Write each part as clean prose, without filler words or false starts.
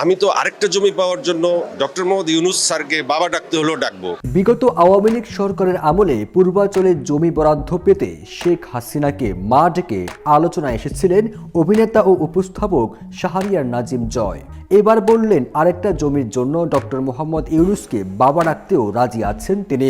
আমি তো আরেকটা জমি পাওয়ার জন্য ডক্টর মোহাম্মদ ইউনূস স্যারকে বাবা ডাকতে হলেও ডাকবো। বিগত আওয়ামী লীগ সরকারের আমলে পূর্বাঞ্চলে জমি বরাদ্দ পেতে শেখ হাসিনাকে মা ডেকে আলোচনায় এসেছিলেন অভিনেতা ও উপস্থাপক শাহরিয়ার নাজিম জয়। এবার বললেন আরেকটা জমির জন্য ডক্টর মোহাম্মদ ইউনূসকে বাবা ডাকতেও রাজি আছেন তিনি।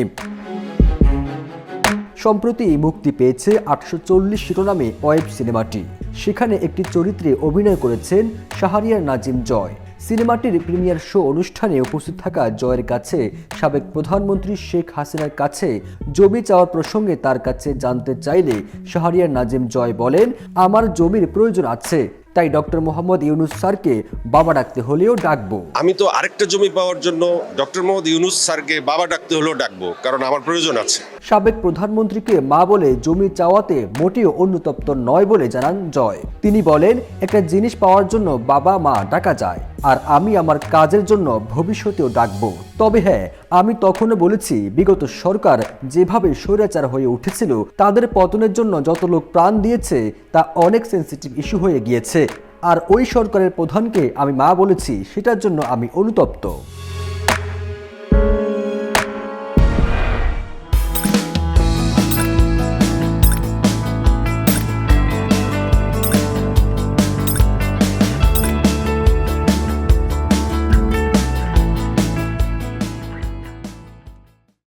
সম্প্রতি মুক্তি পেয়েছে 840 শিরোনামে ওয়েব সিনেমাটি। সেখানে একটি চরিত্রে অভিনয় করেছেন শাহরিয়ার নাজিম জয়। সিনেমাটির প্রিমিয়ার শো অনুষ্ঠানে উপস্থিত থাকা জয়ের কাছে সাবেক প্রধানমন্ত্রী শেখ হাসিনার কাছে জমি চাওয়ার প্রসঙ্গে তার কাছে জানতে চাইলে শাহরিয়ার নাজিম জয় বলেন, আমার জমির প্রয়োজন আছে, তাই ডক্টর মোহাম্মদ ইউনূস স্যারকে বাবা ডাকতে হলেও ডাকবো। আমি তো আরেকটা জমি পাওয়ার জন্য ডক্টর মোহাম্মদ ইউনূস স্যারকে বাবা ডাকতে হলেও ডাকবো, কারণ আমার প্রয়োজন আছে। সাবেক প্রধানমন্ত্রীকে মা বলে জমি চাওয়াতে মোটেও অনুতপ্ত নয় বলে জানান জয়। তিনি বলেন, একটা জিনিস পাওয়ার জন্য বাবা মা ডাকা যায়, আর আমি আমার কাজের জন্য ভবিষ্যতেও ডাকবো। তবে হ্যাঁ, আমি তখনও বলেছি বিগত সরকার যেভাবে স্বৈরাচার হয়ে উঠেছিল, তাদের পতনের জন্য যত লোক প্রাণ দিয়েছে তা অনেক সেন্সিটিভ ইস্যু হয়ে গিয়েছে। আর ওই সরকারের প্রধানকে আমি মা বলেছি, সেটার জন্য আমি অনুতপ্ত।